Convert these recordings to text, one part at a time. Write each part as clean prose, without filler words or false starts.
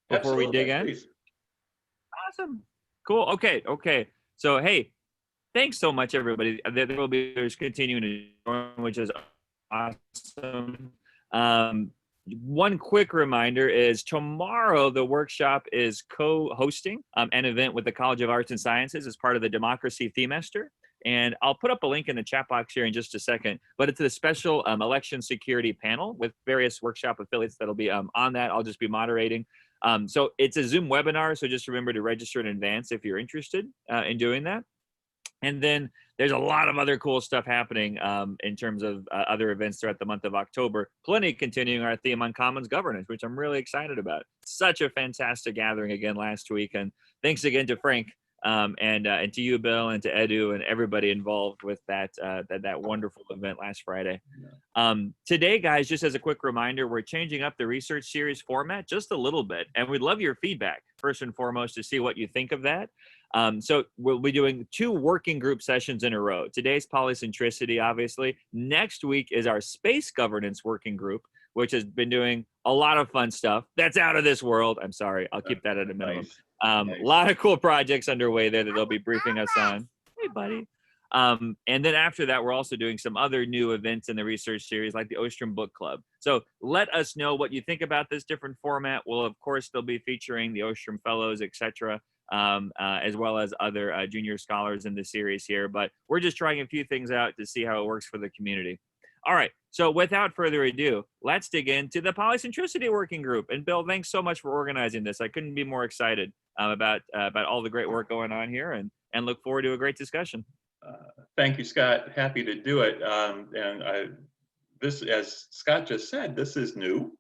before we dig Absolutely, in? please. Awesome. Cool. Okay. So, hey, thanks so much, everybody. There's continuing to join, which is awesome. One quick reminder is tomorrow the workshop is co-hosting an event with the College of Arts and Sciences as part of the Democracy Themester. And I'll put up a link in the chat box here in just a second, but it's a special election security panel with various workshop affiliates that'll be on that. I'll just be moderating. So it's a Zoom webinar, so just remember to register in advance if you're interested in doing that. And then there's a lot of other cool stuff happening in terms of other events throughout the month of October. Plenty continuing our theme on commons governance, which I'm really excited about. Such a fantastic gathering again last week. And thanks again to Frank and to you, Bill, and to Edu and everybody involved with that wonderful event last Friday. Today, guys, just as a quick reminder, we're changing up the research series format just a little bit. And we'd love your feedback, first and foremost, to see what you think of that. So we'll be doing 2 working group sessions in a row. Today's polycentricity, obviously. Next week is our space governance working group, which has been doing a lot of fun stuff. That's out of this world. I'm sorry. I'll keep that at a minimum. Nice. A lot of cool projects underway there that they'll be briefing us on. Hey, buddy. And then after that, we're also doing some other new events in the research series, like the Ostrom Book Club. So let us know what you think about this different format. We'll, of course, they'll be featuring the Ostrom Fellows, etc., as well as other junior scholars in the series here. But we're just trying a few things out to see how it works for the community. All right, so without further ado, let's dig into the Polycentricity Working Group. And Bill, thanks so much for organizing this. I couldn't be more excited about all the great work going on here, and look forward to a great discussion. Thank you, Scott. Happy to do it. This, as Scott just said, this is new.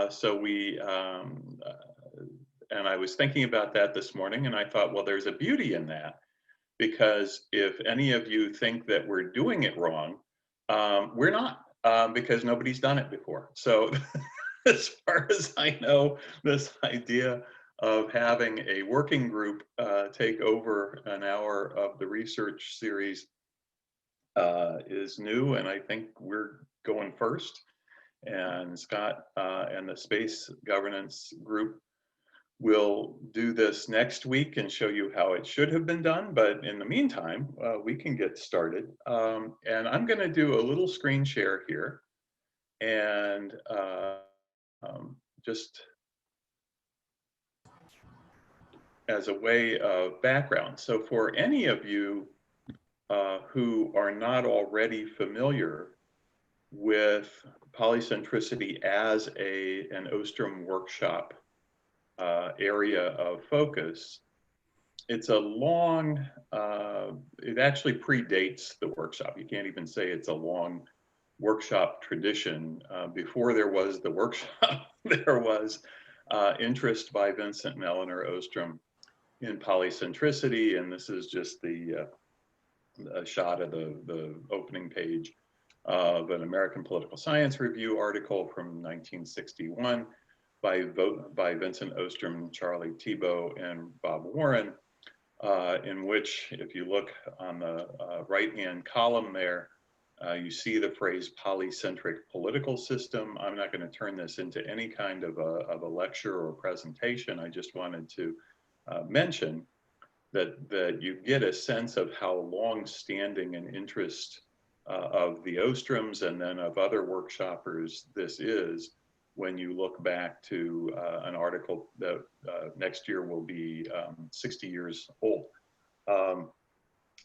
So we, and I was thinking about that this morning, and I thought, well, there's a beauty in that, because if any of you think that we're doing it wrong, we're not, because nobody's done it before. So as far as I know, this idea of having a working group take over an hour of the research series is new, and I think we're going first. And Scott and the space governance group will do this next week and show you how it should have been done. But in the meantime, we can get started. And I'm going to do a little screen share here, and just as a way of background. So for any of you who are not already familiar with polycentricity as an Ostrom workshop area of focus, it's a long, it actually predates the workshop. You can't even say it's a long workshop tradition. Before there was the workshop, there was interest by Vincent and Eleanor Ostrom in polycentricity, and this is just the shot of the opening page of an American Political Science Review article from 1961 by Vincent Ostrom, Charlie Thibault, and Bob Warren, in which, if you look on the right-hand column there, you see the phrase polycentric political system. I'm not going to turn this into any kind of a lecture or presentation. I just wanted to mention that you get a sense of how long-standing an interest of the Ostroms and then of other workshoppers this is, when you look back to an article that next year will be 60 years old.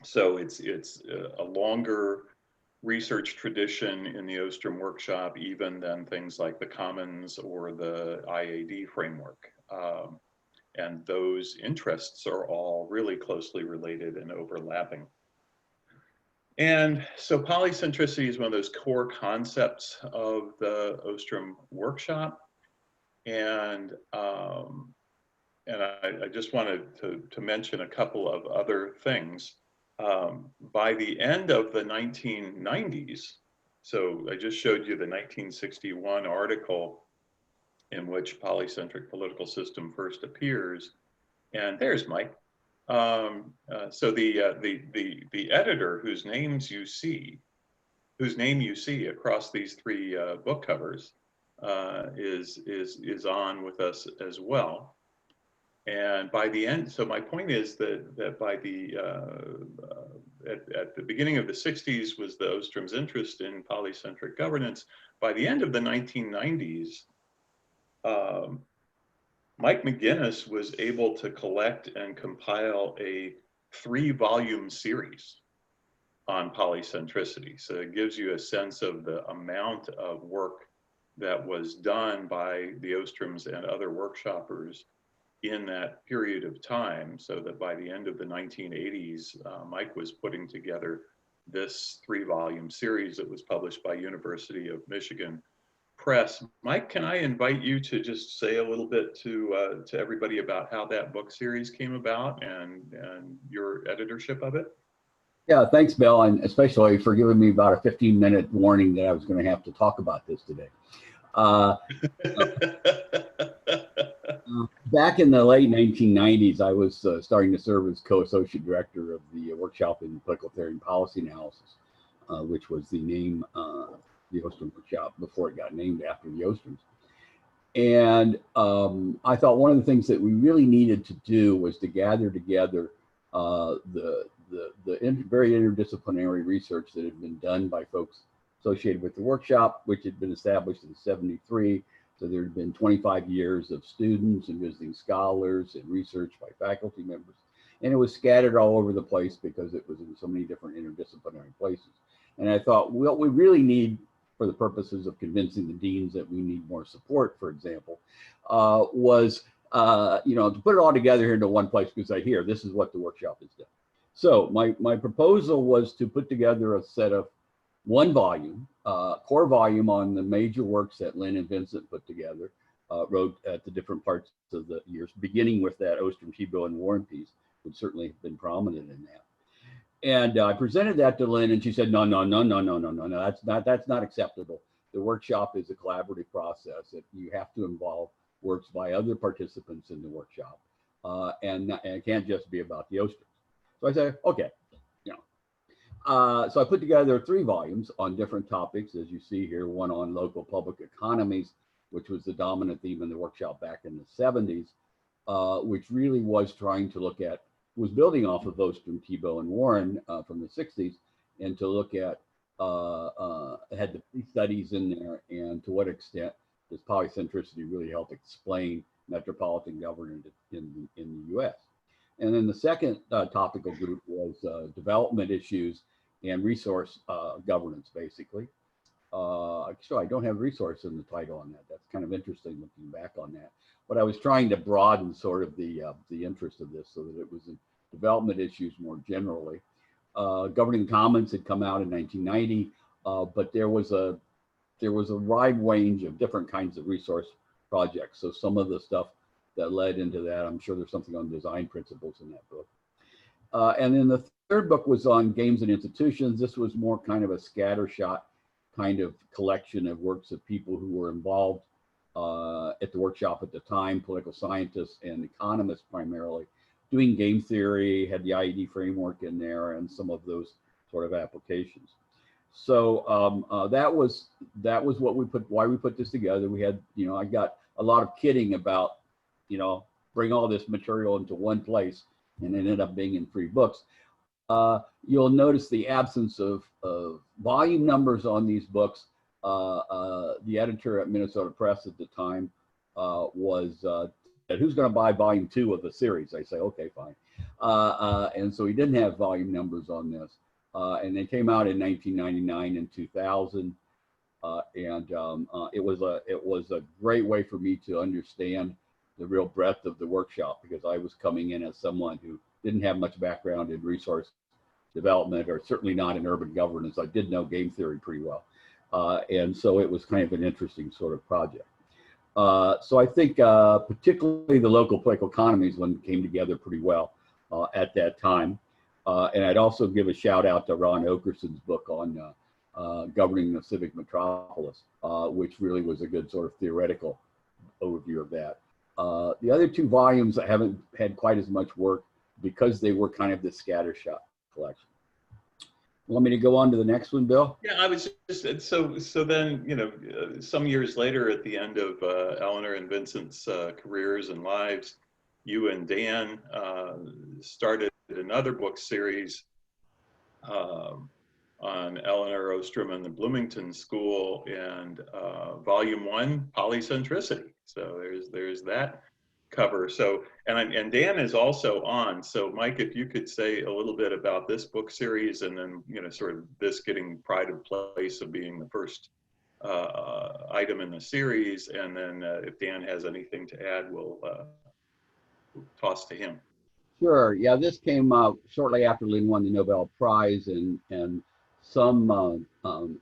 So it's a longer research tradition in the Ostrom workshop even than things like the Commons or the IAD framework. And those interests are all really closely related and overlapping. And so polycentricity is one of those core concepts of the Ostrom workshop. And I just wanted to mention a couple of other things. By the end of the 1990s, so I just showed you the 1961 article in which polycentric political system first appears, and there's Mike. So the editor whose name you see across these 3 book covers is on with us as well. And by the end, so my point is that by the at the beginning of the 60s was the Ostrom's interest in polycentric governance. By the end of the 1990s, Mike McGinnis was able to collect and compile a 3-volume series on polycentricity. So it gives you a sense of the amount of work that was done by the Ostroms and other workshoppers in that period of time, so that by the end of the 1980s, Mike was putting together this 3-volume series that was published by University of Michigan Press. Mike, can I invite you to just say a little bit to everybody about how that book series came about and your editorship of it? Yeah, thanks, Bill, and especially for giving me about a 15-minute warning that I was going to have to talk about this today. Back in the late 1990s, I was starting to serve as co-associate director of the workshop in political theory and policy analysis, which was the name, the Ostrom workshop, before it got named after the Ostroms. And I thought one of the things that we really needed to do was to gather together the very interdisciplinary research that had been done by folks associated with the workshop, which had been established in '73. So there had been 25 years of students and visiting scholars and research by faculty members. And it was scattered all over the place because it was in so many different interdisciplinary places. And I thought, what we really need for the purposes of convincing the deans that we need more support, for example, was to put it all together into one place, because I hear this is what the workshop has done. So my proposal was to put together a set of 1 volume, core volume on the major works that Lynn and Vincent put together, wrote at the different parts of the years, beginning with that Ostrom, Tebow, and Warren piece, which certainly have been prominent in that. And I presented that to Lynn, and she said, no, that's not acceptable. The workshop is a collaborative process. You have to involve works by other participants in the workshop, and it can't just be about the Ostroms. So I said, okay. So I put together 3 volumes on different topics, as you see here, one on local public economies, which was the dominant theme in the workshop back in the 70s, which really was trying to look at, was building off of Ostrom, Tebow, and Warren from the 60s, and to look at, had the studies in there, and to what extent does polycentricity really help explain metropolitan governance in the US. And then the second topical group was development issues and resource governance, basically. So I don't have resource in the title on that. That's kind of interesting looking back on that. But I was trying to broaden sort of the interest of this so that it was in development issues more generally. Governing Commons had come out in 1990, but there was a wide range of different kinds of resource projects. So some of the stuff that led into that, I'm sure there's something on design principles in that book. And then the third book was on games and institutions. This was more kind of a scattershot kind of collection of works of people who were involved at the workshop at the time, political scientists and economists primarily, doing game theory, had the Id framework in there and some of those sort of applications. So that was what why we put this together. We had, I got a lot of kidding about, bring all this material into one place, and it ended up being in 3 books. You'll notice the absence of volume numbers on these books. The editor at Minnesota Press at the time was, who's going to buy volume 2 of the series? I say, okay, fine. And so he didn't have volume numbers on this. And they came out in 1999 and 2000. It was a great way for me to understand the real breadth of the workshop, because I was coming in as someone who didn't have much background in resource development, or certainly not in urban governance. I did know game theory pretty well. And so it was kind of an interesting sort of project. So I think particularly the local political economies one came together pretty well at that time. And I'd also give a shout out to Ron Okerson's book on governing the civic metropolis, which really was a good sort of theoretical overview of that. The other 2 volumes I haven't had quite as much work because they were kind of the scattershot collection. Want me to go on to the next one, Bill? Yeah, I was just, so then, you know, some years later at the end of Eleanor and Vincent's careers and lives, you and Dan started another book series on Eleanor Ostrom and the Bloomington School, and volume 1, Polycentricity. So there's that cover. So, and Dan is also on. So Mike, if you could say a little bit about this book series, and then, you know, sort of this getting pride of place of being the first item in the series, and then if Dan has anything to add, we'll toss to him. Sure. Yeah, this came out shortly after Lynn won the Nobel Prize, and some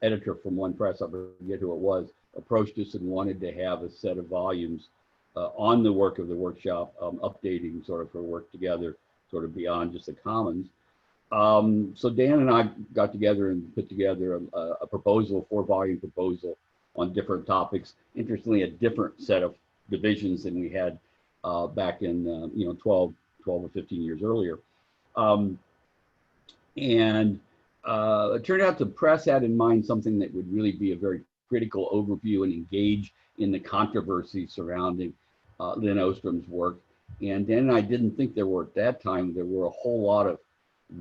editor from one press, I forget who it was, approached us and wanted to have a set of volumes on the work of the workshop, updating sort of her work together, sort of beyond just the commons. So Dan and I got together and put together a proposal, a 4-volume proposal on different topics. Interestingly, a different set of divisions than we had back in 12 or 15 years earlier. It turned out the press had in mind something that would really be a very critical overview and engage in the controversy surrounding Lynn Ostrom's work. And Dan and I didn't think there were, at that time, there were a whole lot of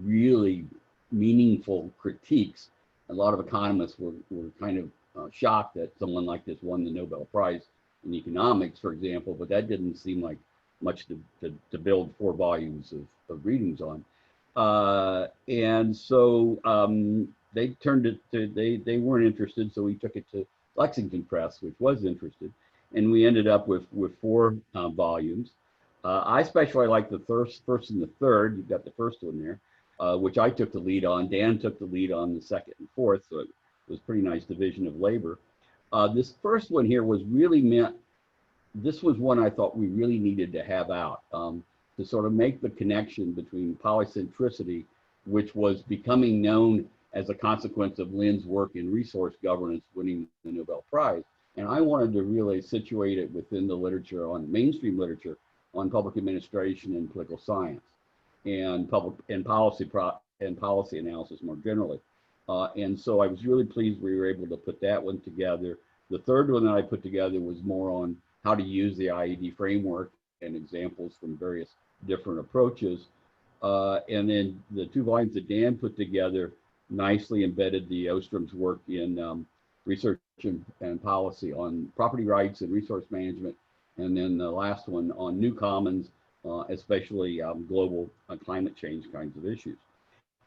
really meaningful critiques. A lot of economists were kind of shocked that someone like this won the Nobel Prize in economics, for example, but that didn't seem like much to build 4 volumes of readings on. And so they turned it to, they weren't interested, so we took it to Lexington Press, which was interested, and we ended up with 4 volumes. I especially like the first and the third. You've got the first one there, which I took the lead on. Dan took the lead on the second and fourth, so it was pretty nice division of labor. This first one here was really meant, this was one I thought we really needed to have out to sort of make the connection between polycentricity, which was becoming known as a consequence of Lynn's work in resource governance, winning the Nobel Prize. And I wanted to really situate it within the literature, on mainstream literature, on public administration and political science, and policy analysis more generally. And so I was really pleased we were able to put that one together. The third one that I put together was more on how to use the Id framework and examples from various different approaches. And then the 2 volumes that Dan put together nicely embedded the Ostrom's work in research and policy on property rights and resource management. And then the last one on new commons, especially global climate change kinds of issues.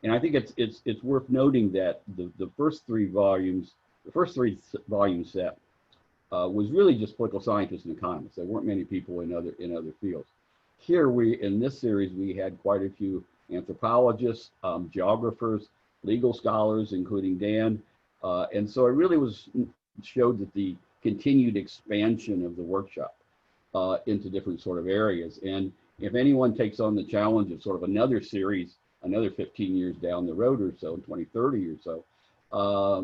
And I think it's worth noting that the first 3 volumes, the first 3 volume set was really just political scientists and economists. There weren't many people in other fields. Here in this series, we had quite a few anthropologists, geographers, legal scholars, including Dan. And so it really showed that the continued expansion of the workshop into different sort of areas. And if anyone takes on the challenge of sort of another series, another 15 years down the road or so, 2030 or so,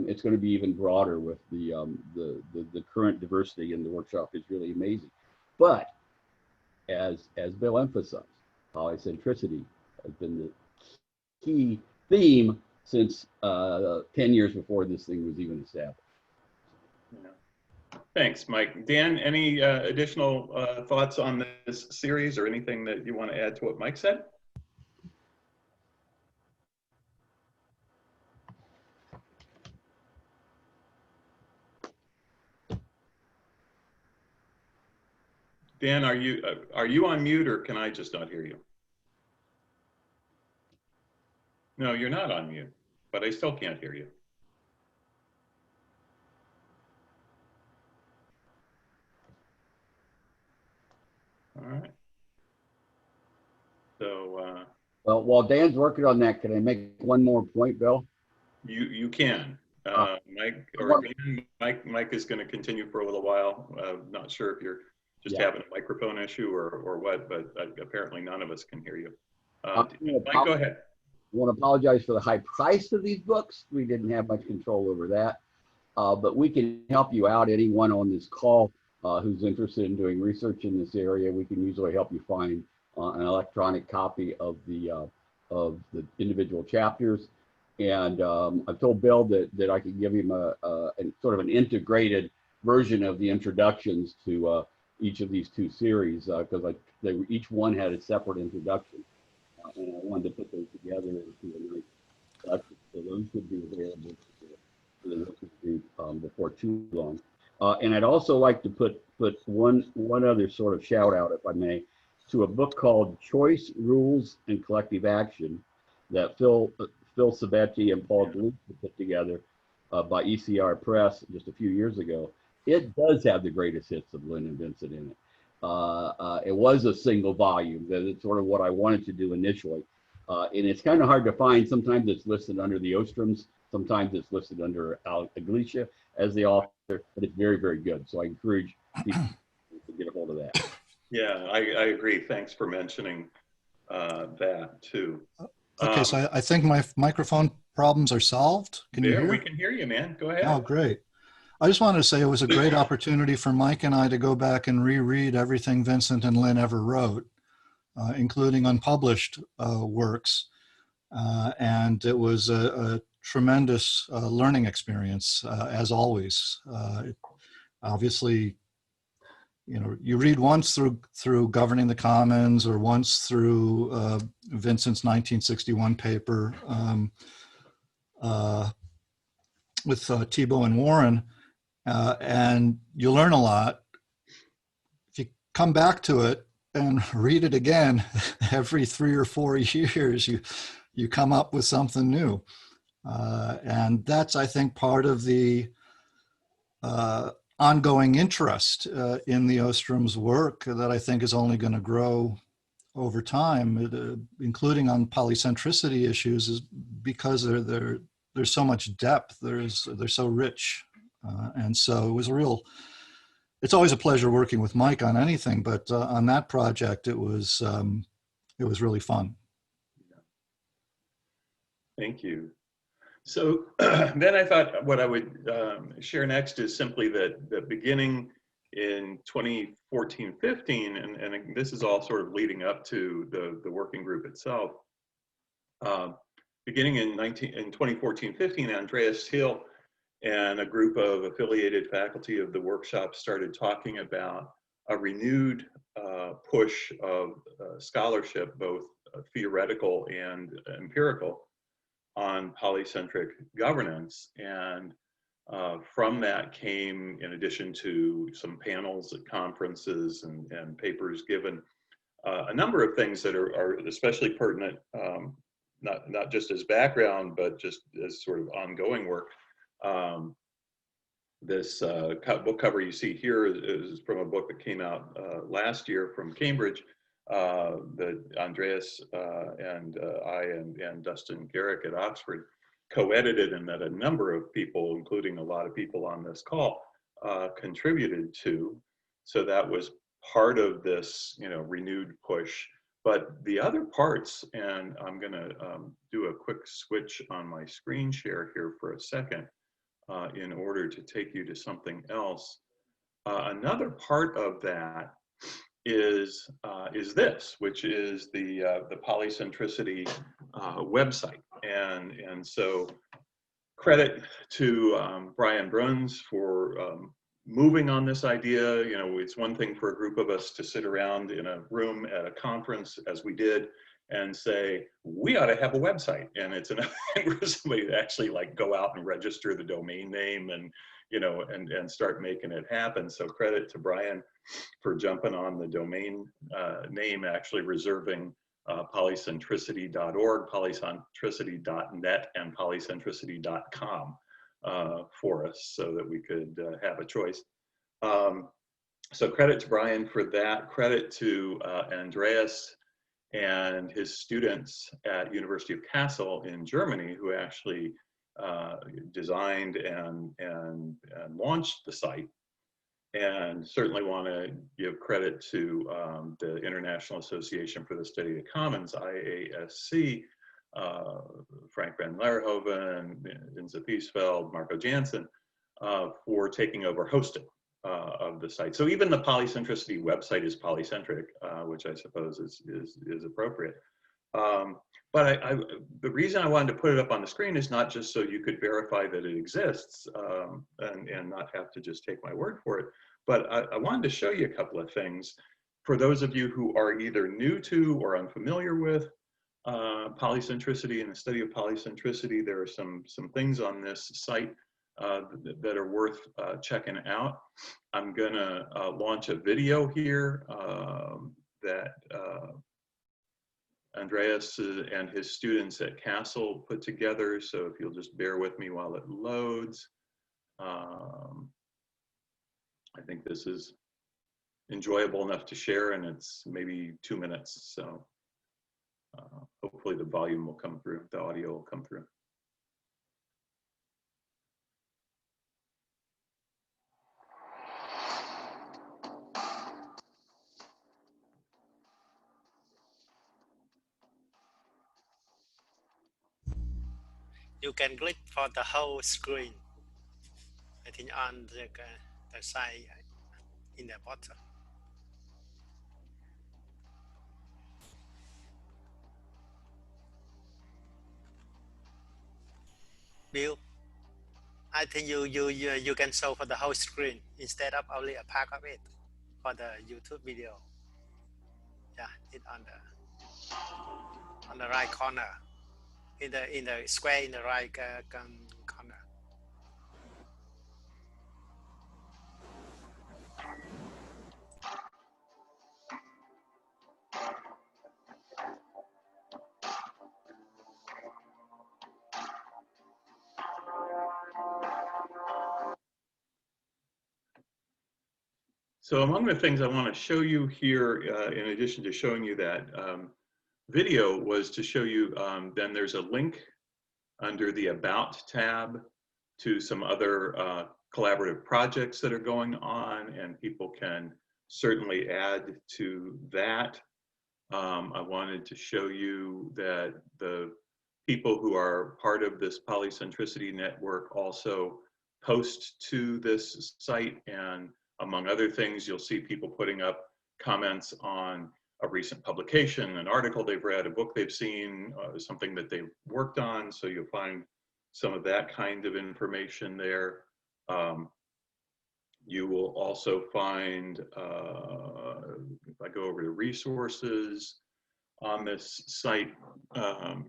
it's going to be even broader with the current diversity in the workshop is really amazing. But as Bill emphasized, polycentricity has been the key theme since 10 years before this thing was even established. Yeah. Thanks, Mike. Dan, any additional thoughts on this series, or anything that you want to add to what Mike said? Dan, are you on mute, or can I just not hear you? No, you're not on mute, but I still can't hear you. All right. So well, while Dan's working on that, can I make one more point, Bill? you can. Mike or Dan, Mike is going to continue for a little while. Not sure if you're just having a microphone issue or what, but apparently none of us can hear you. Mike, go ahead. I want to apologize for the high price of these books. We didn't have much control over that, but we can help you out. Anyone on this call who's interested in doing research in this area, we can usually help you find an electronic copy of the individual chapters. And I've told Bill that I could give him a sort of an integrated version of the introductions to each of these two series, because each one had a separate introduction, and I wanted to put those together into a nice collection. So those should be available for the listeners before too long. And I'd also like to put one other sort of shout out, if I may, to a book called Choice, Rules, and Collective Action that Phil Sabetti and Paul Glue put together by ECR Press just a few years ago. It does have the greatest hits of Lynn and Vincent in it. It was a single volume. That's sort of what I wanted to do initially. And it's kind of hard to find. Sometimes it's listed under the Ostroms. Sometimes it's listed under Iglesia as the author, but it's very, very good. So I encourage people to get a hold of that. Yeah, I agree. Thanks for mentioning that too. Okay, so I think my microphone problems are solved. Can you hear? We can hear you, man. Go ahead. Oh, great. I just wanted to say it was a great opportunity for Mike and I to go back and reread everything Vincent and Lynn ever wrote, including unpublished works. And it was a tremendous learning experience, as always. Obviously, you know, you read once through Governing the Commons or once through Vincent's 1961 paper with Thibault and Warren, and you learn a lot. If you come back to it and read it again every 3 or 4 years, you come up with something new. And that's, I think, part of the ongoing interest in the Ostrom's work that I think is only going to grow over time, including on polycentricity issues, is because there's so much depth. They're so rich. And so it was it's always a pleasure working with Mike on anything, but on that project, it was really fun. Thank you. So then I thought what I would share next is simply that beginning in 2014-15, and this is all sort of leading up to the working group itself. Beginning in 2014-15, Andreas Thiel and a group of affiliated faculty of the workshop started talking about a renewed push of scholarship, both theoretical and empirical, on polycentric governance. And from that came, in addition to some panels at conferences and papers given, a number of things that are especially pertinent, not just as background, but just as sort of ongoing work. This book cover you see here is from a book that came out last year from Cambridge, that Andreas and I and Dustin Garrick at Oxford co-edited, and that a number of people, including a lot of people on this call, contributed to. So that was part of this, renewed push. But the other parts, and I'm going to do a quick switch on my screen share here for a second in order to take you to something else. Another part of that is this, which is the Polycentricity website, and so credit to Brian Bruns for moving on this idea. It's one thing for a group of us to sit around in a room at a conference, as we did, and say, we ought to have a website. And it's another thing for somebody to actually go out and register the domain name and, and start making it happen. So credit to Brian for jumping on the domain name, actually reserving polycentricity.org, polycentricity.net, and polycentricity.com for us so that we could have a choice. So credit to Brian for that. Credit to Andreas and his students at University of Kassel in Germany, who actually designed and launched the site. And certainly want to give credit to the International Association for the Study of Commons, IASC, Frank van Leerhoven, Inza Piesveld, Marco Jansen, for taking over hosting of the site. So even the Polycentricity website is polycentric, which I suppose is appropriate. But the reason I wanted to put it up on the screen is not just so you could verify that it exists and not have to just take my word for it, but I wanted to show you a couple of things for those of you who are either new to or unfamiliar with polycentricity and the study of polycentricity. There are some things on this site that are worth checking out. I'm gonna launch a video here that Andreas and his students at Castle put together. So if you'll just bear with me while it loads. I think this is enjoyable enough to share, and it's maybe 2 minutes. So hopefully the volume will come through, the audio will come through. You can click for the whole screen. I think on the side in the bottom. Bill, I think you can show for the whole screen instead of only a part of it for the YouTube video. Yeah, it's on the right corner, in the square in the right corner. So among the things I want to show you here, in addition to showing you that video, was to show you, then there's a link under the About tab to some other collaborative projects that are going on, and people can certainly add to that. I wanted to show you that the people who are part of this polycentricity network also post to this site, and among other things, you'll see people putting up comments on a recent publication, an article they've read, a book they've seen, something that they've worked on. So you'll find some of that kind of information there. You will also find, if I go over to resources on this site,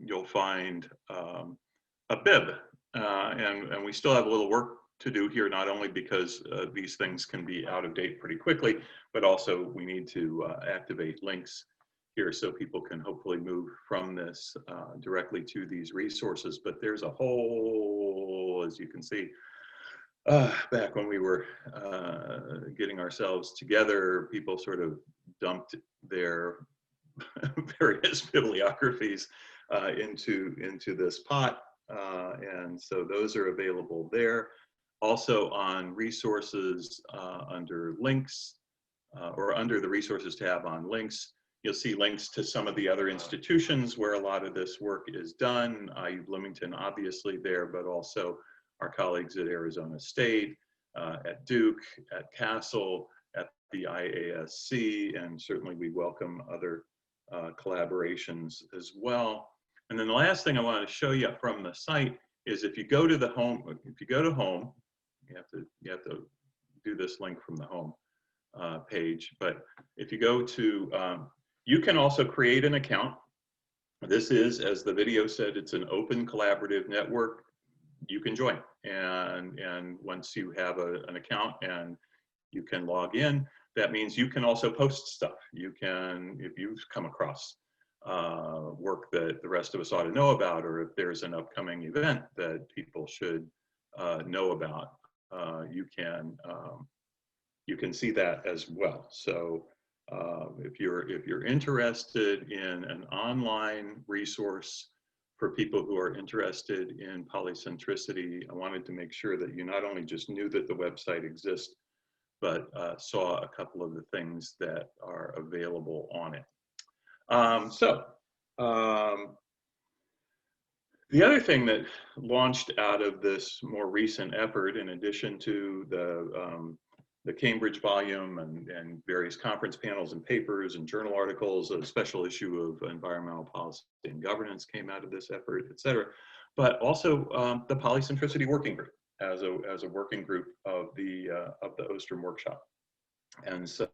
you'll find a bib. And we still have a little work to do here, not only because these things can be out of date pretty quickly, but also we need to activate links here so people can hopefully move from this directly to these resources. But there's a whole, as you can see, back when we were getting ourselves together, people sort of dumped their various bibliographies into this pot. And so those are available there. Also on resources under links, or under the resources tab on links, you'll see links to some of the other institutions where a lot of this work is done. IU Bloomington obviously there, but also our colleagues at Arizona State, at Duke, at Castle, at the IASC, and certainly we welcome other collaborations as well. And then the last thing I want to show you from the site is if you go to the home, you have to do this link from the home page. But if you go to, you can also create an account. This is, as the video said, it's an open collaborative network. You can join, and once you have an account and you can log in, that means you can also post stuff. You can, if you've come across work that the rest of us ought to know about, or if there's an upcoming event that people should know about, you can see that as well. So if you're interested in an online resource for people who are interested in polycentricity, I wanted to make sure that you not only just knew that the website exists, but saw a couple of the things that are available on it. The other thing that launched out of this more recent effort, in addition to the the Cambridge volume and various conference panels and papers and journal articles. A special issue of Environmental Policy and Governance came out of this effort, et cetera. But also the Polycentricity Working Group as a working group of the Ostrom workshop. And so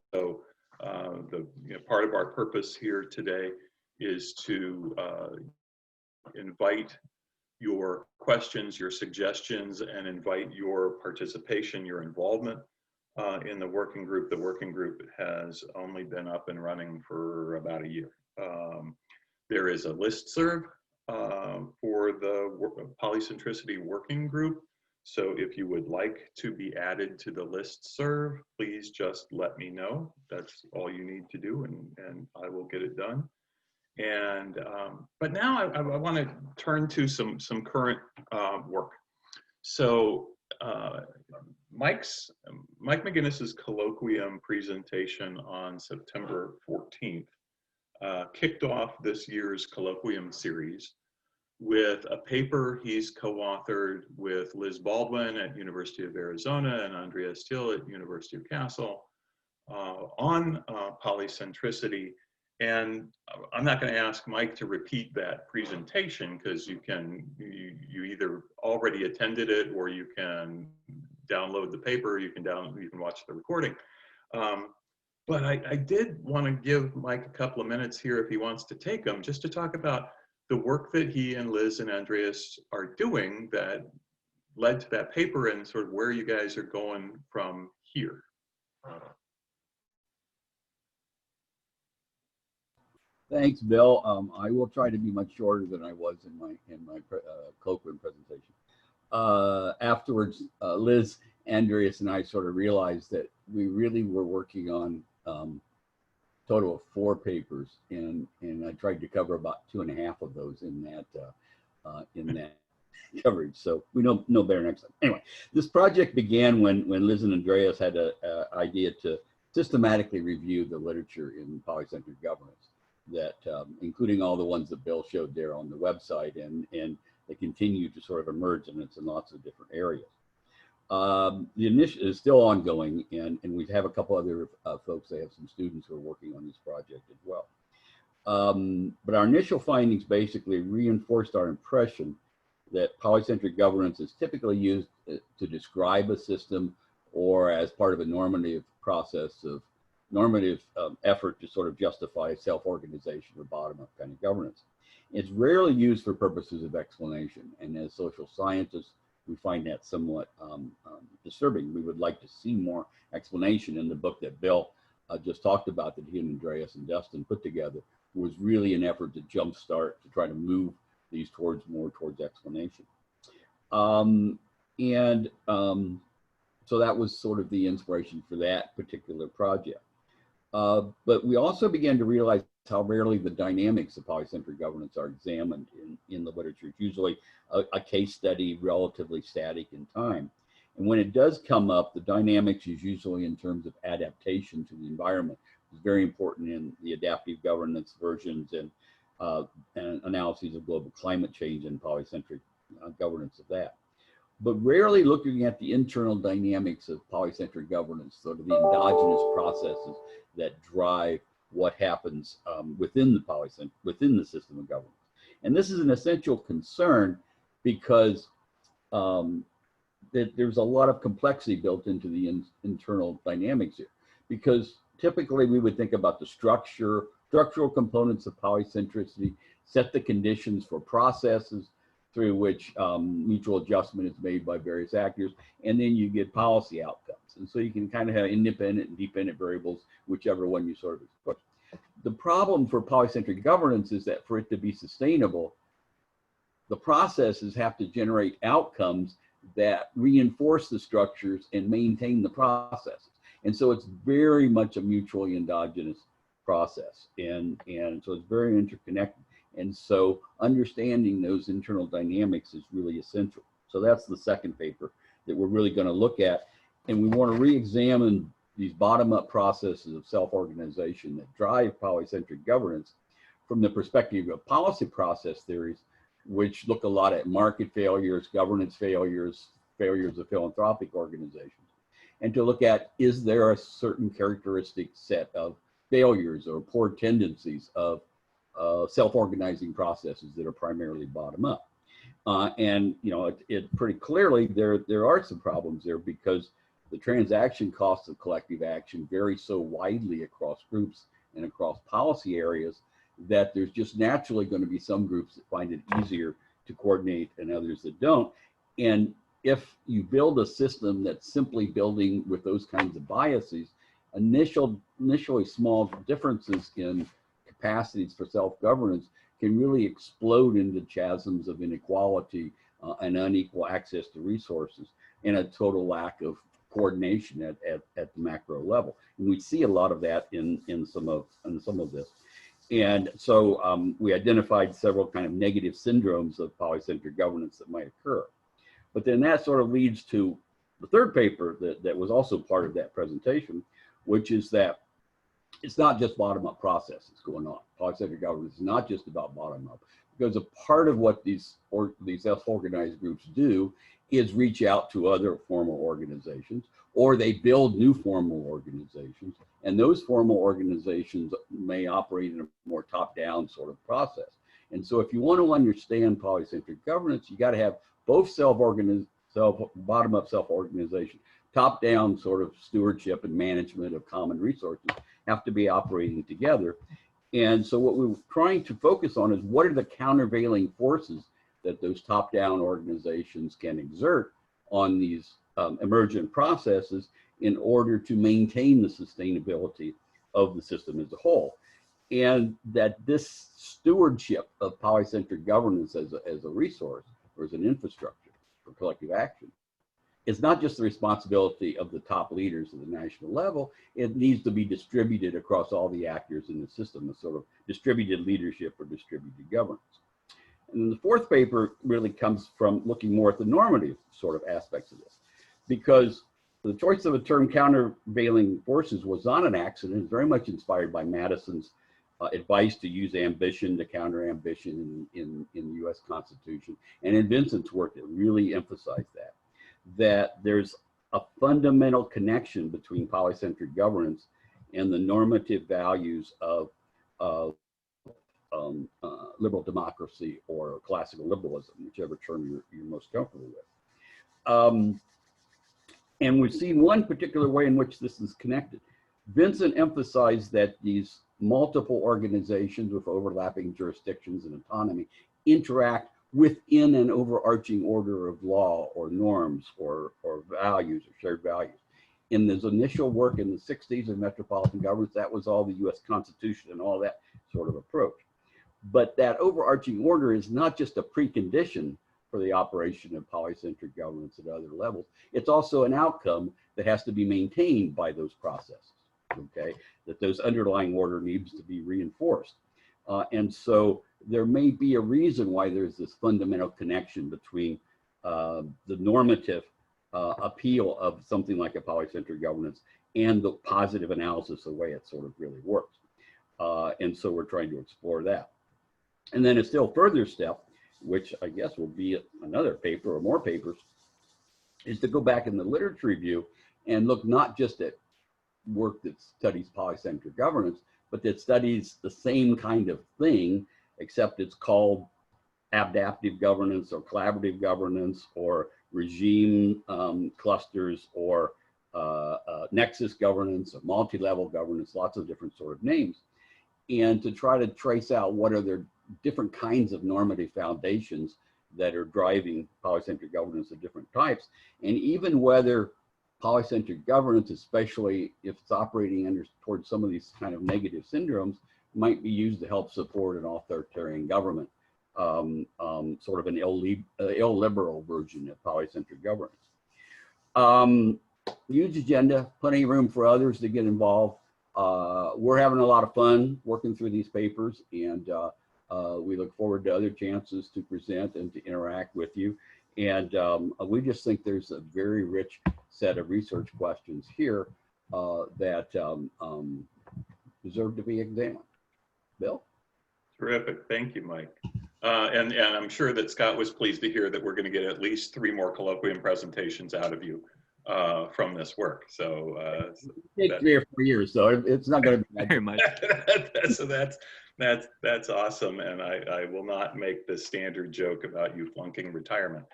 part of our purpose here today is to invite your questions, your suggestions, and invite your participation, your involvement in the working group. The working group has only been up and running for about a year. There is a listserv for the Polycentricity Working Group. So if you would like to be added to the listserv, please just let me know. That's all you need to do, and I will get it done. And but now I want to turn to some current work. So Mike McGinnis's colloquium presentation on September 14th kicked off this year's colloquium series with a paper he's co-authored with Liz Baldwin at University of Arizona and Andrea Steele at University of Kassel on polycentricity. And I'm not going to ask Mike to repeat that presentation because you either already attended it or you can download the paper, you can watch the recording. But I did want to give Mike a couple of minutes here if he wants to take them, just to talk about the work that he and Liz and Andreas are doing that led to that paper and sort of where you guys are going from here. Thanks, Bill. I will try to be much shorter than I was in my colloquium presentation. Afterwards, Liz, Andreas, and I sort of realized that we really were working on total of 4 papers, and I tried to cover about 2.5 of those in that coverage. So we know better next time. Anyway, this project began when Liz and Andreas had an idea to systematically review the literature in polycentric governance, that including all the ones that Bill showed there on the website, and they continue to sort of emerge, and it's in lots of different areas. The initiative is still ongoing, and we have a couple other folks. They have some students who are working on this project as well. But our initial findings basically reinforced our impression that polycentric governance is typically used to describe a system or as part of a normative process of effort to sort of justify self-organization or bottom-up kind of governance. It's rarely used for purposes of explanation, and as social scientists, we find that somewhat disturbing. We would like to see more explanation. In the book that Bill just talked about, that he and Andreas and Dustin put together, was really an effort to jumpstart, to try to move these more towards explanation. So that was sort of the inspiration for that particular project. But we also began to realize how rarely the dynamics of polycentric governance are examined in the literature. It's usually a case study, relatively static in time. And when it does come up, the dynamics is usually in terms of adaptation to the environment. It's very important in the adaptive governance versions and analyses of global climate change and polycentric governance of that. But rarely looking at the internal dynamics of polycentric governance, sort of the endogenous processes that drive what happens within the system of governance. And this is an essential concern because there's a lot of complexity built into the internal dynamics here. Because typically we would think about the structural components of polycentricity, set the conditions for processes through which mutual adjustment is made by various actors, and then you get policy outcomes. And so you can kind of have independent and dependent variables, whichever one you sort of explore. The problem for polycentric governance is that for it to be sustainable, the processes have to generate outcomes that reinforce the structures and maintain the processes. And so it's very much a mutually endogenous process. And so it's very interconnected. And so understanding those internal dynamics is really essential. So that's the second paper that we're really going to look at. And we want to re-examine these bottom-up processes of self-organization that drive polycentric governance from the perspective of policy process theories, which look a lot at market failures, governance failures, failures of philanthropic organizations. and to look at, is there a certain characteristic set of failures or poor tendencies of self-organizing processes that are primarily bottom up. And you know, it pretty clearly there are some problems there, because the transaction costs of collective action vary so widely across groups and across policy areas that there's just naturally going to be some groups that find it easier to coordinate and others that don't. And if you build a system that's simply building with those kinds of biases, initially small differences in capacities for self-governance can really explode into chasms of inequality and unequal access to resources, and a total lack of coordination at the macro level. And we see a lot of that in some of this. And so we identified several kind of negative syndromes of polycentric governance that might occur. But then that sort of leads to the third paper that was also part of that presentation, which is that it's not just bottom-up processes going on. Polycentric governance is not just about bottom-up, because a part of what these self-organized groups do is reach out to other formal organizations, or they build new formal organizations, and those formal organizations may operate in a more top-down sort of process. And so if you want to understand polycentric governance, you got to have both bottom-up self-organization, top-down sort of stewardship and management of common resources have to be operating together. And so what we were trying to focus on is, what are the countervailing forces that those top-down organizations can exert on these emergent processes in order to maintain the sustainability of the system as a whole. And that this stewardship of polycentric governance as a resource or as an infrastructure for collective action is not just the responsibility of the top leaders at the national level, it needs to be distributed across all the actors in the system, a sort of distributed leadership or distributed governance. And then the fourth paper really comes from looking more at the normative sort of aspects of this, because the choice of the term countervailing forces was not an accident. It's very much inspired by Madison's advice to use ambition to counter ambition in the US Constitution, and in Vincent's work that really emphasized that there's a fundamental connection between polycentric governance and the normative values of liberal democracy or classical liberalism, whichever term you're most comfortable with. And we've seen one particular way in which this is connected. Vincent emphasized that these multiple organizations with overlapping jurisdictions and autonomy interact within an overarching order of law or norms or values or shared values. In his initial work in the 60s of metropolitan governance, that was all the US Constitution and all that sort of approach. But that overarching order is not just a precondition for the operation of polycentric governance at other levels. It's also an outcome that has to be maintained by those processes, okay? That those underlying order needs to be reinforced. And so there may be a reason why there's this fundamental connection between the normative appeal of something like a polycentric governance and the positive analysis, the way it sort of really works. And so we're trying to explore that. And then a still further step, which I guess will be another paper or more papers, is to go back in the literature review and look not just at work that studies polycentric governance, but that studies the same kind of thing, except it's called adaptive governance or collaborative governance or regime clusters or nexus governance or multi-level governance, lots of different sort of names. And to try to trace out what are their different kinds of normative foundations that are driving polycentric governance of different types, and even whether polycentric governance, especially if it's operating towards some of these kind of negative syndromes, might be used to help support an authoritarian government, sort of an illiberal version of polycentric governance. Huge agenda, plenty of room for others to get involved. We're having a lot of fun working through these papers, and we look forward to other chances to present and to interact with you. And we just think there's a very rich set of research questions here that deserve to be examined. Bill? Terrific. Thank you, Mike. And I'm sure that Scott was pleased to hear that we're going to get at least 3 more colloquium presentations out of you from this work. So Take 3 or 4 years, so it's not going to be Very much. so that's awesome, and I will not make the standard joke about you flunking retirement.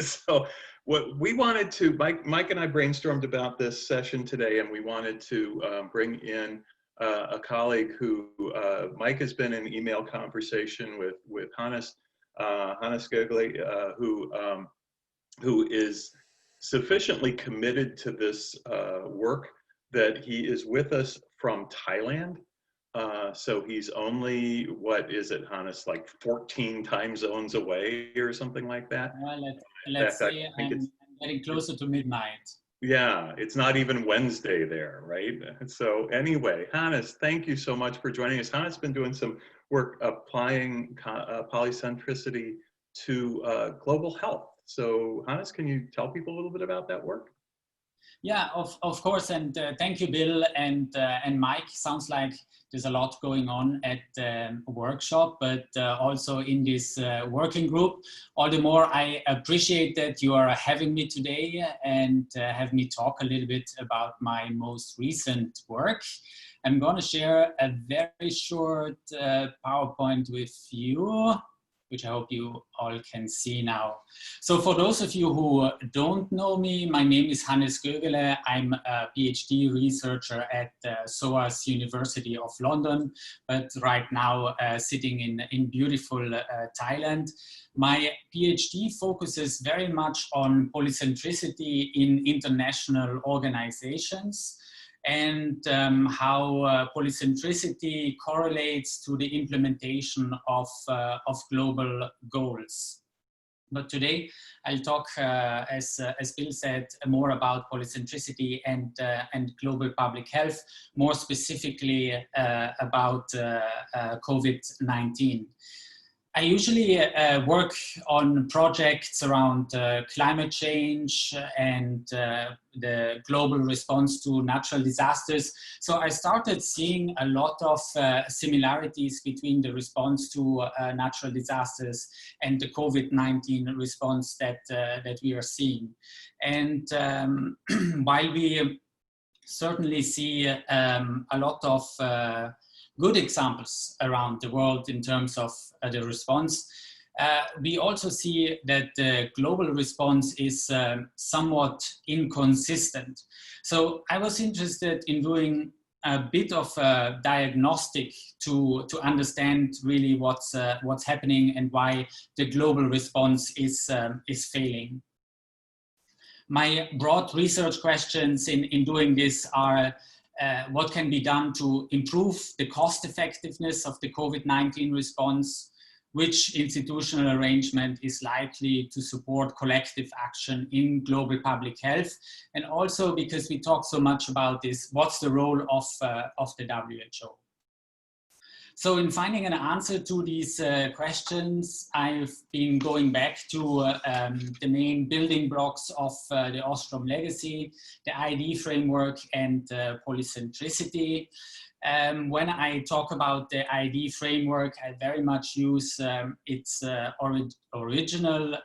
So what we wanted to, Mike and I brainstormed about this session today, and we wanted to bring in a colleague who Mike has been in email conversation with Hannes Goegele, who is sufficiently committed to this work that he is with us from Thailand. So he's only, what is it, Hannes, like 14 time zones away or something like that? Well, let's say I'm getting closer to midnight. Yeah, it's not even Wednesday there, right? So anyway, Hannes, thank you so much for joining us. Hannes has been doing some work applying polycentricity to global health. So Hannes, can you tell people a little bit about that work? Yeah, of course, and thank you, Bill and Mike. Sounds like there's a lot going on at the workshop, but also in this working group. All the more I appreciate that you are having me today and have me talk a little bit about my most recent work. I'm going to share a very short PowerPoint with you, which I hope you all can see now. So for those of you who don't know me, my name is Hannes Goegele. I'm a PhD researcher at SOAS University of London, but right now sitting in beautiful Thailand. My PhD focuses very much on polycentricity in international organizations, and how polycentricity correlates to the implementation of global goals. But today I'll talk, as Bill said, more about polycentricity and global public health, more specifically about COVID-19. I usually work on projects around climate change and the global response to natural disasters. So I started seeing a lot of similarities between the response to natural disasters and the COVID-19 response that we are seeing. And while we certainly see a lot of good examples around the world in terms of the response, we also see that the global response is somewhat inconsistent. So I was interested in doing a bit of a diagnostic to understand really what's happening and why the global response is failing. My broad research questions in doing this are what can be done to improve the cost effectiveness of the COVID-19 response, which institutional arrangement is likely to support collective action in global public health, and also, because we talk so much about this, what's the role of the WHO? So in finding an answer to these questions, I've been going back to the main building blocks of the Ostrom legacy, the Id Framework and Polycentricity. When I talk about the Id Framework, I very much use its original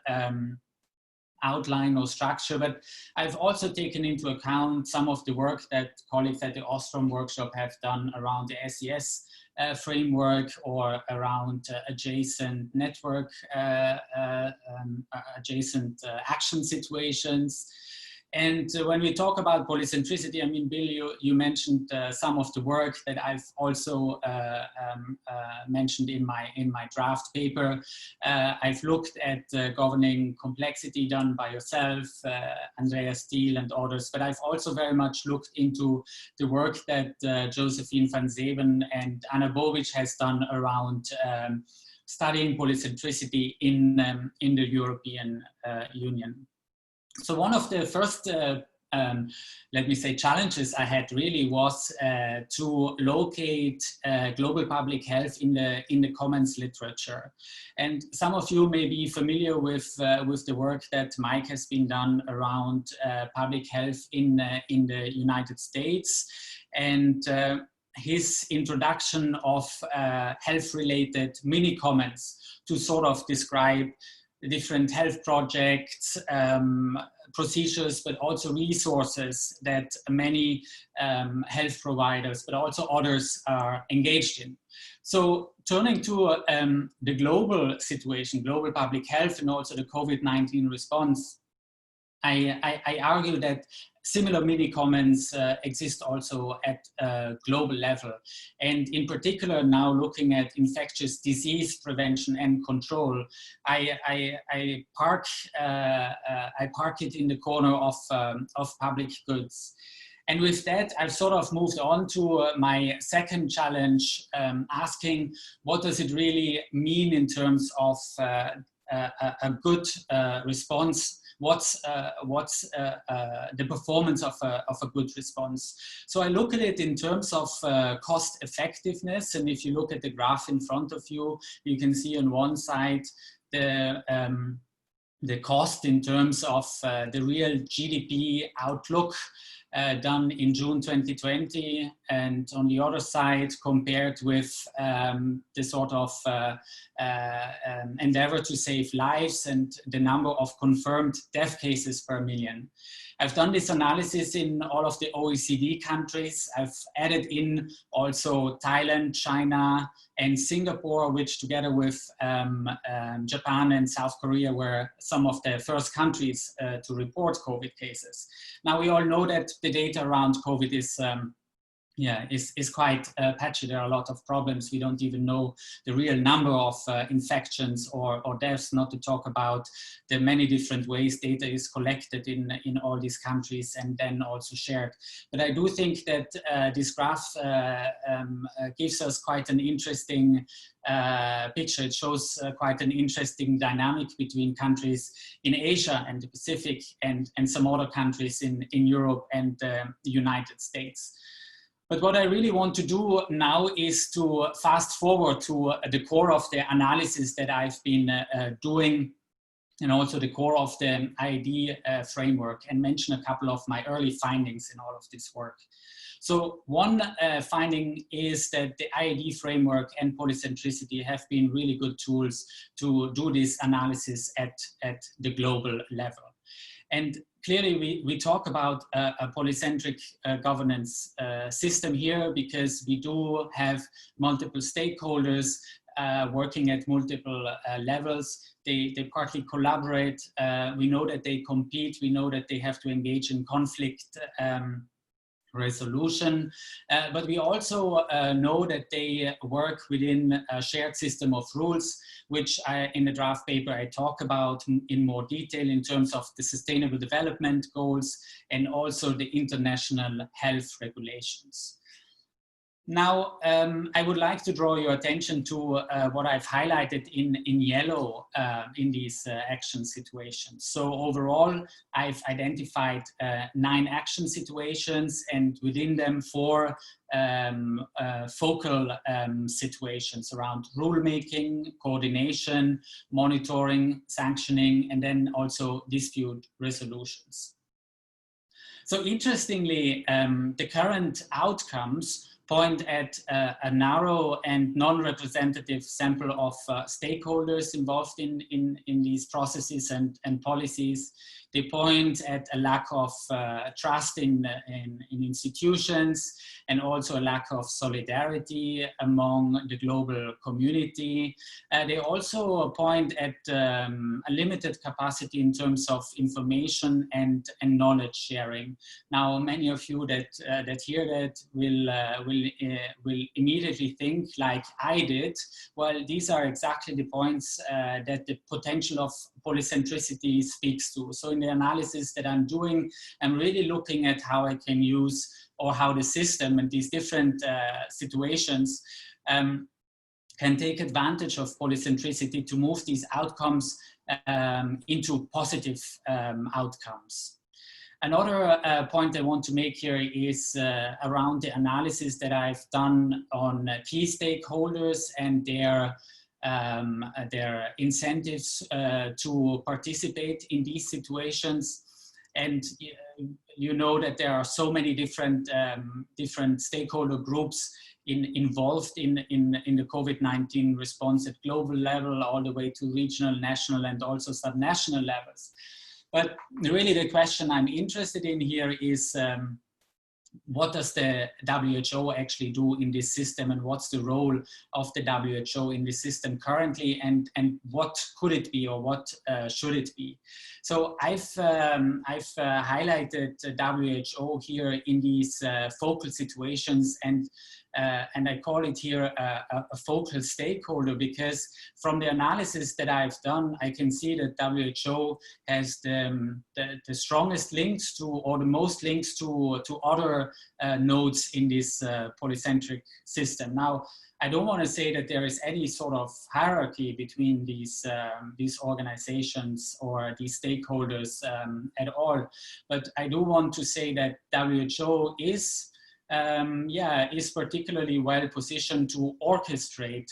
outline or structure, but I've also taken into account some of the work that colleagues at the Ostrom workshop have done around the SES framework or around adjacent network, adjacent action situations. And when we talk about polycentricity, I mean, Bill, you mentioned some of the work that I've also mentioned in my draft paper. I've looked at governing complexity done by yourself, Andreas Steele and others, but I've also very much looked into the work that Josephine van Zeven and Anna Bobic has done around studying polycentricity in the European Union. So one of the first, let me say, challenges I had really was to locate global public health in the commons literature. And some of you may be familiar with the work that Mike has been done around public health in the United States, and his introduction of health-related mini comments to sort of describe different health projects, procedures, but also resources that many health providers, but also others are engaged in. So turning to the global situation, global public health, and also the COVID-19 response, I argue that similar mini-comments exist also at a global level. And in particular, now looking at infectious disease prevention and control, I park it in the corner of public goods. And with that, I've sort of moved on to my second challenge, asking what does it really mean in terms of a good response? What's the performance of a good response? So I look at it in terms of cost effectiveness. And if you look at the graph in front of you, you can see on one side the cost in terms of the real GDP outlook done in June 2020, and on the other side compared with the sort of endeavor to save lives and the number of confirmed death cases per million. I've done this analysis in all of the OECD countries. I've added in also Thailand, China, and Singapore, which together with Japan and South Korea were some of the first countries to report COVID cases. Now we all know that the data around COVID is quite patchy. There are a lot of problems. We don't even know the real number of infections or deaths, not to talk about the many different ways data is collected in all these countries and then also shared. But I do think that this graph gives us quite an interesting picture. It shows quite an interesting dynamic between countries in Asia and the Pacific and some other countries in Europe and the United States. But what I really want to do now is to fast forward to the core of the analysis that I've been doing, and also the core of the Id framework, and mention a couple of my early findings in all of this work. So one finding is that the Id framework and polycentricity have been really good tools to do this analysis at the global level. And clearly, we talk about a polycentric governance system here because we do have multiple stakeholders working at multiple levels. They partly collaborate. We know that they compete. We know that they have to engage in conflict resolution, but we also know that they work within a shared system of rules, which in the draft paper I talk about in more detail in terms of the sustainable development goals and also the international health regulations. Now, I would like to draw your attention to what I've highlighted in yellow in these action situations. So overall, I've identified 9 action situations, and within them 4 focal situations around rulemaking, coordination, monitoring, sanctioning, and then also dispute resolutions. So interestingly, the current outcomes point at a narrow and non-representative sample of stakeholders involved in these processes and policies. They point at a lack of trust in institutions, and also a lack of solidarity among the global community. They also point at a limited capacity in terms of information and knowledge sharing. Now, many of you that hear that will immediately think, like I did, well, these are exactly the points that the potential of polycentricity speaks to. So in the analysis that I'm doing, I'm really looking at how I can use, or how the system and these different situations can take advantage of polycentricity to move these outcomes into positive outcomes. Another point I want to make here is around the analysis that I've done on key stakeholders and their incentives to participate in these situations. And you know that there are so many different stakeholder groups involved in the COVID-19 response at global level, all the way to regional, national, and also subnational levels. But really the question I'm interested in here is, what does the WHO actually do in this system, and what's the role of the WHO in this system currently, and what could it be, or what should it be? So I've highlighted WHO here in these focal situations, and I call it here a focal stakeholder, because from the analysis that I've done, I can see that WHO has the strongest links to, or the most links to other nodes in this polycentric system. Now, I don't want to say that there is any sort of hierarchy between these organizations or these stakeholders at all, but I do want to say that WHO is particularly well positioned to orchestrate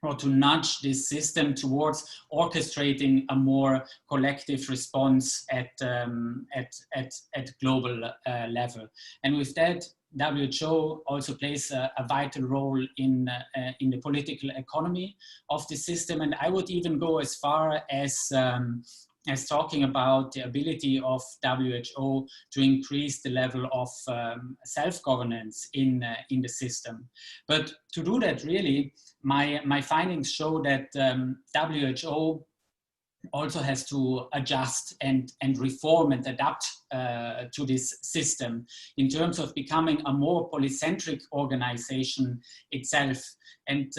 or to nudge this system towards orchestrating a more collective response at global level. And with that, WHO also plays a vital role in the political economy of the system. And I would even go as far as talking about the ability of WHO to increase the level of self-governance in the system. But to do that, really, my findings show that WHO also has to adjust and reform and adapt to this system in terms of becoming a more polycentric organization itself. And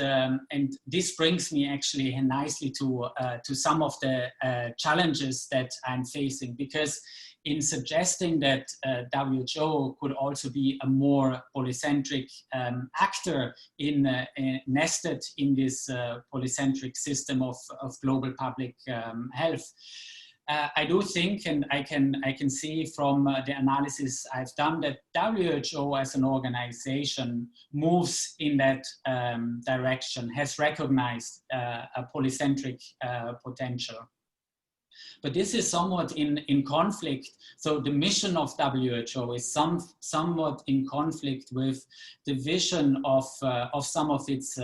this brings me actually nicely to some of the challenges that I'm facing, because in suggesting that WHO could also be a more polycentric actor nested in this polycentric system of global public health. I do think, and I can see from the analysis I've done, that WHO as an organization moves in that direction, has recognized a polycentric potential. But this is somewhat in conflict. So the mission of WHO is somewhat in conflict with the vision of some of its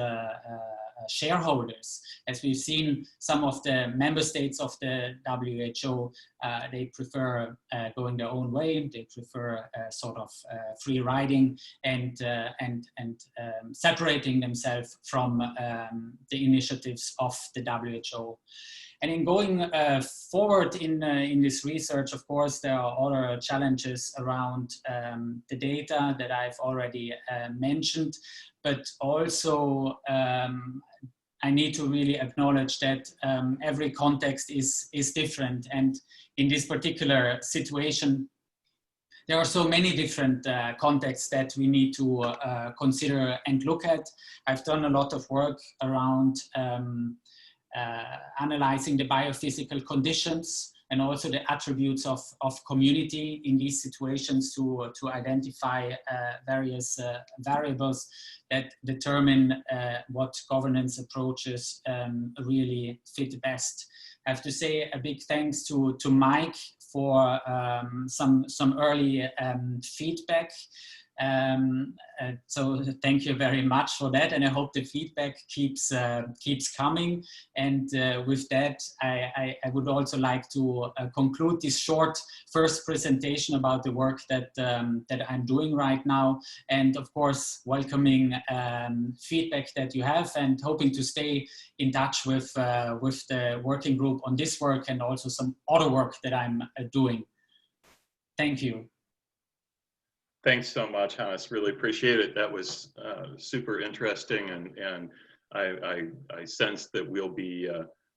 shareholders. As we've seen, some of the member states of the WHO, they prefer going their own way. They prefer sort of free riding and separating themselves from the initiatives of the WHO. And in going forward in this research, of course, there are other challenges around the data that I've already mentioned, but also I need to really acknowledge that every context is different. And in this particular situation, there are so many different contexts that we need to consider and look at. I've done a lot of work around analyzing the biophysical conditions and also the attributes of community in these situations to identify various variables that determine what governance approaches really fit best. I have to say a big thanks to Mike for some early feedback. So thank you very much for that, and I hope the feedback keeps coming. And with that, I would also like to conclude this short first presentation about the work that I'm doing right now, and of course welcoming feedback that you have, and hoping to stay in touch with the working group on this work and also some other work that I'm doing. Thank you. Thanks so much, Hannes. Really appreciate it. That was super interesting, and I sense that we'll be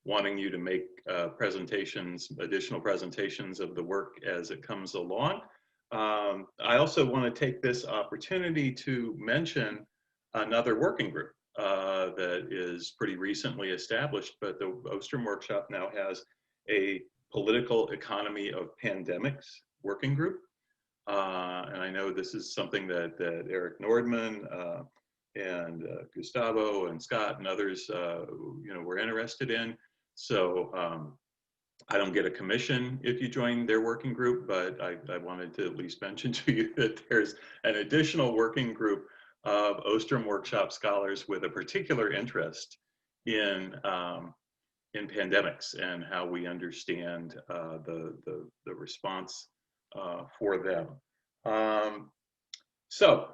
wanting you to make additional presentations of the work as it comes along. I also want to take this opportunity to mention another working group that is pretty recently established, but the Ostrom workshop now has a political economy of pandemics working group. And I know this is something that Eric Nordman and Gustavo and Scott and others, were interested in. So I don't get a commission if you join their working group, but I wanted to at least mention to you that there's an additional working group of Ostrom workshop scholars with a particular interest in pandemics and how we understand the response for them. So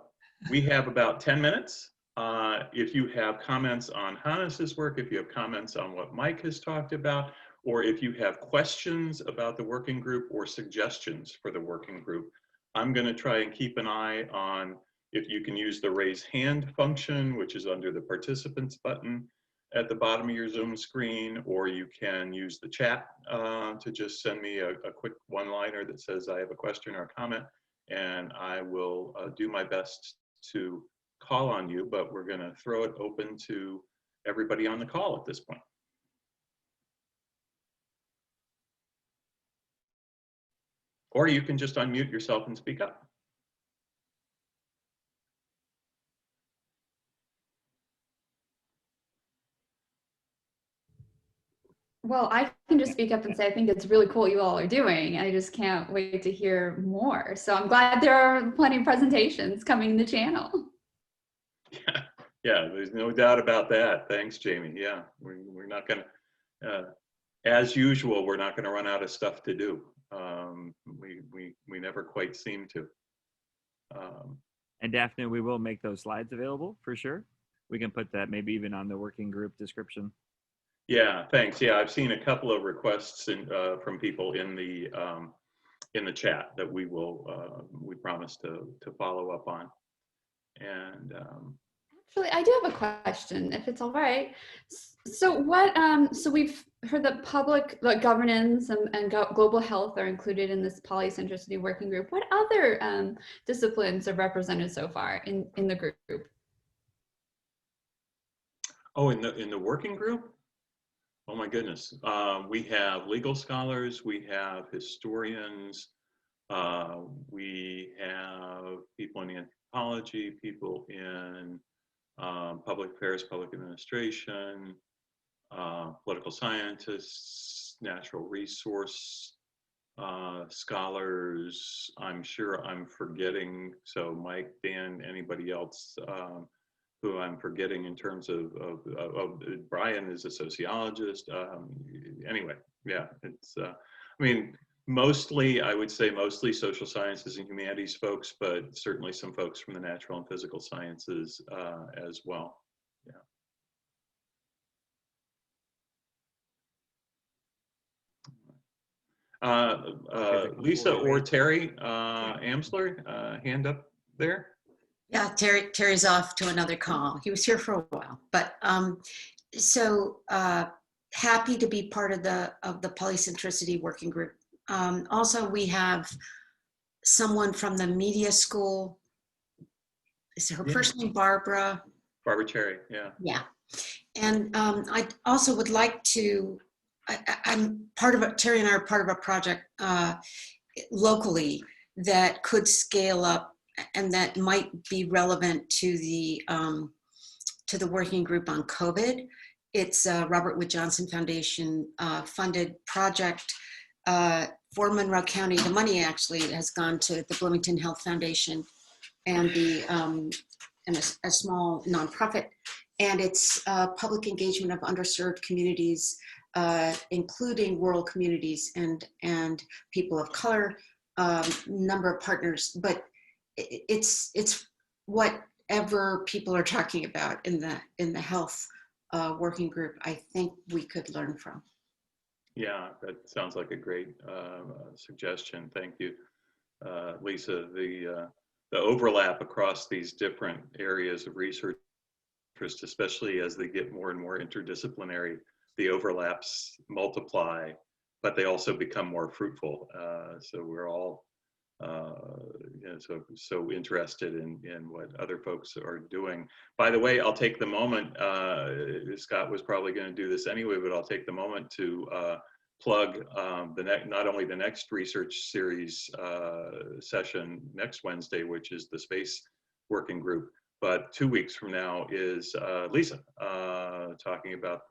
we have about 10 minutes. If you have comments on Hannes's work, if you have comments on what Mike has talked about, or if you have questions about the working group or suggestions for the working group, I'm going to try and keep an eye on if you can use the raise hand function, which is under the participants button at the bottom of your Zoom screen, or you can use the chat to just send me a quick one-liner that says I have a question or a comment, and I will do my best to call on you, but we're going to throw it open to everybody on the call at this point. Or you can just unmute yourself and speak up. Well, I can just speak up and say I think it's really cool what you all are doing. I just can't wait to hear more. So I'm glad there are plenty of presentations coming to the channel. Yeah, there's no doubt about that. Thanks, Jamie. Yeah, we're not going to, as usual, we're not going to run out of stuff to do. We never quite seem to. And Daphne, we will make those slides available for sure. We can put that maybe even on the working group description. Yeah, thanks. Yeah, I've seen a couple of requests from people in the chat that we will we promise to follow up on. And actually, I do have a question, if it's all right. So what? So we've heard that public governance and global health are included in this polycentricity working group. What other disciplines are represented so far in the group? Oh, in the working group? Oh my goodness. We have legal scholars, we have historians, we have people in anthropology, people in public affairs, public administration, political scientists, natural resource scholars. I'm sure I'm forgetting. So Mike, Dan, anybody else who I'm forgetting in terms of Brian is a sociologist. Anyway, yeah, it's, I mean, mostly, I would say mostly social sciences and humanities folks, but certainly some folks from the natural and physical sciences as well. Yeah. Lisa or Terry Amsler, hand up there. Yeah, Terry's off to another call. He was here for a while, but happy to be part of the polycentricity working group. Also, we have someone from the media school. Is her first name Barbara? Barbara Cherry, yeah. Yeah, and I also would like to. I'm part of Terry and I are part of a project locally that could scale up and that might be relevant to the working group on COVID. It's a Robert Wood Johnson Foundation funded project for Monroe County. The money actually has gone to the Bloomington Health Foundation and a small nonprofit. And it's public engagement of underserved communities, including rural communities and people of color, number of partners, but it's whatever people are talking about in the health working group, I think we could learn from. Yeah, that sounds like a great suggestion. Thank you, Lisa. The overlap across these different areas of research, especially as they get more and more interdisciplinary, the overlaps multiply, but they also become more fruitful. So we're all so interested in what other folks are doing. By the way, I'll take the moment, Scott was probably going to do this anyway, but I'll take the moment to plug not only the next research series session next Wednesday, which is the space working group, but 2 weeks from now is Lisa talking about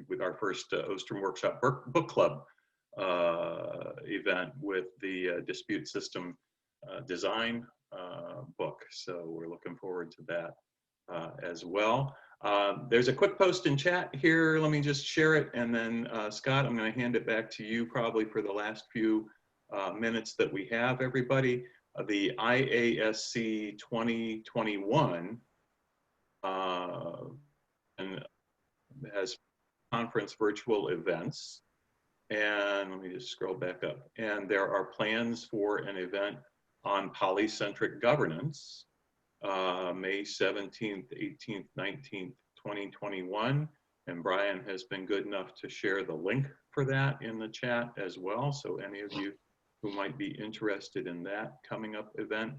with our first Ostrom workshop book club event with the dispute system design book. So we're looking forward to that as well. There's a quick post in chat here. Let me just share it. And then Scott, I'm going to hand it back to you probably for the last few minutes that we have, everybody. The IASC 2021 and has conference virtual events. And let me just scroll back up. And there are plans for an event on polycentric governance, May 17th, 18th, 19th, 2021. And Brian has been good enough to share the link for that in the chat as well. So any of you who might be interested in that coming up event,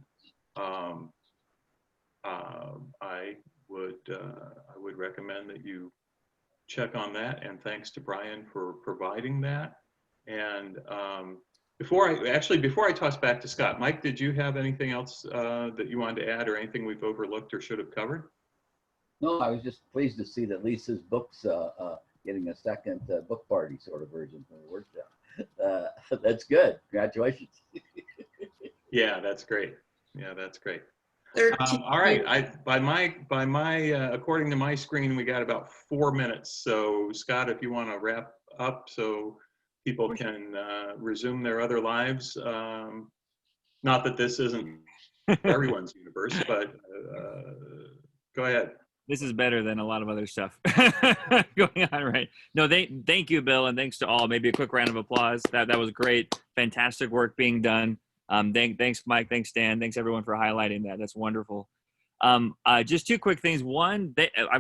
I would recommend that you check on that. And thanks to Brian for providing that. And before I toss back to Scott, Mike, did you have anything else that you wanted to add, or anything we've overlooked or should have covered? No, I was just pleased to see that Lisa's book's getting a second book party sort of version for the workshop. That's good. Congratulations. Yeah, that's great. Yeah, that's great. 13. All right. By my according to my screen, we got about 4 minutes. So Scott, if you want to wrap up so people can resume their other lives. Not that this isn't everyone's universe, but go ahead. This is better than a lot of other stuff going on, right? No, thank you, Bill, and thanks to all. Maybe a quick round of applause. That was great. Fantastic work being done. Thanks, Mike. Thanks, Dan. Thanks, everyone, for highlighting that. That's wonderful. Just two quick things. One,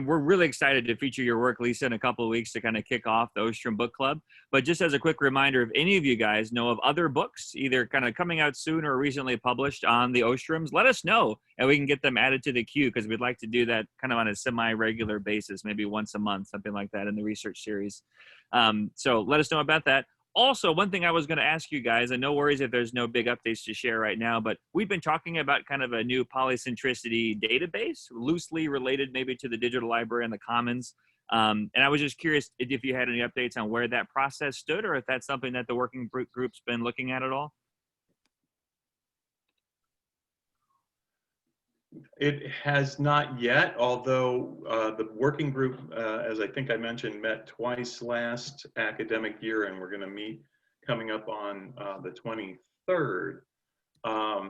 we're really excited to feature your work, Lisa, in a couple of weeks to kind of kick off the Ostrom Book Club. But just as a quick reminder, if any of you guys know of other books, either kind of coming out soon or recently published on the Ostroms, let us know, and we can get them added to the queue, because we'd like to do that kind of on a semi-regular basis, maybe once a month, something like that in the research series. So let us know about that. Also, one thing I was going to ask you guys, and no worries if there's no big updates to share right now, but we've been talking about kind of a new polycentricity database, loosely related maybe to the digital library and the commons. And I was just curious if you had any updates on where that process stood, or if that's something that the working group's been looking at all. It has not yet, although the working group, as I think I mentioned, met twice last academic year, and we're going to meet coming up on the 23rd.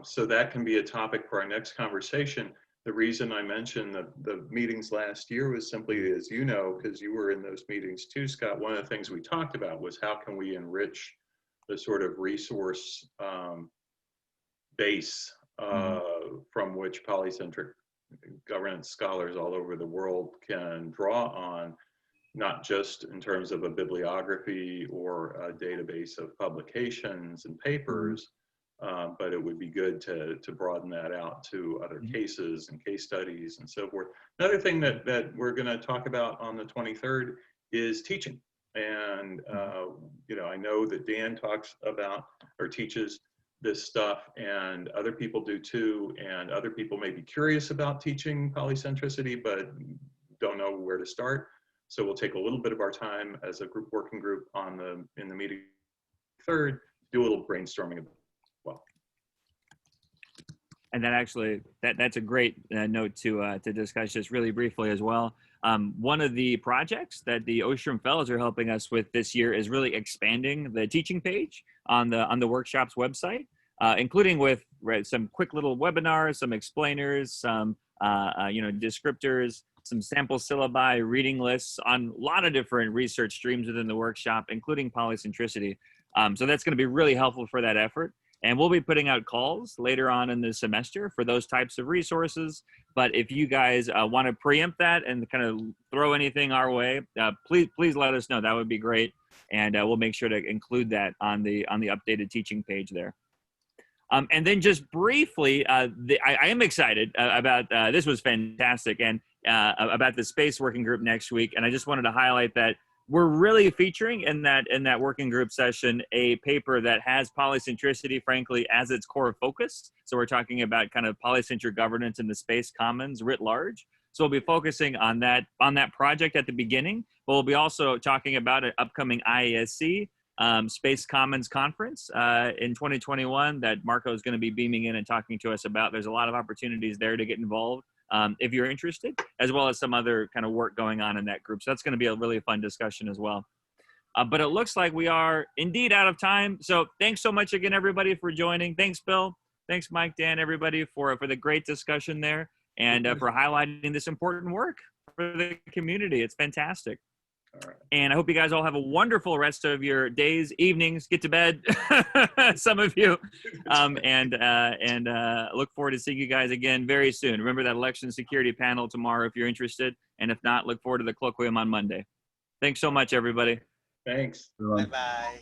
So that can be a topic for our next conversation. The reason I mentioned the meetings last year was simply, as you know, because you were in those meetings too, Scott, one of the things we talked about was how can we enrich the sort of resource base from which polycentric governance scholars all over the world can draw on, not just in terms of a bibliography or a database of publications and papers, but it would be good to broaden that out to other cases and case studies and so forth. Another thing that we're going to talk about on the 23rd is teaching. And, you know, I know that Dan talks about or teaches this stuff, and other people do too, and other people may be curious about teaching polycentricity but don't know where to start. So we'll take a little bit of our time as a group working group in the meeting third, do a little brainstorming as well. And that actually, that's a great note to discuss just really briefly as well. One of the projects that the Ostrom Fellows are helping us with this year is really expanding the teaching page on the workshop's website, including with some quick little webinars, some explainers, some descriptors, some sample syllabi, reading lists on a lot of different research streams within the workshop, including polycentricity. So that's going to be really helpful for that effort. And we'll be putting out calls later on in the semester for those types of resources. But if you guys want to preempt that and kind of throw anything our way, please let us know. That would be great. And we'll make sure to include that on the updated teaching page there. And then just briefly, I am excited about, this was fantastic, and about the space working group next week. And I just wanted to highlight that we're really featuring in that working group session a paper that has polycentricity, frankly, as its core focus. So we're talking about kind of polycentric governance in the space commons writ large. So we'll be focusing on that project at the beginning, but we'll be also talking about an upcoming IASC Space Commons Conference in 2021 that Marco is going to be beaming in and talking to us about. There's a lot of opportunities there to get involved if you're interested, as well as some other kind of work going on in that group. So that's going to be a really fun discussion as well. But it looks like we are indeed out of time. So thanks so much again, everybody, for joining. Thanks, Bill. Thanks, Mike, Dan, everybody, for the great discussion there and for highlighting this important work for the community. It's fantastic. All right. And I hope you guys all have a wonderful rest of your days, evenings, get to bed, some of you, and look forward to seeing you guys again very soon. Remember that election security panel tomorrow if you're interested, and if not, look forward to the colloquium on Monday. Thanks so much, everybody. Thanks. Bye-bye.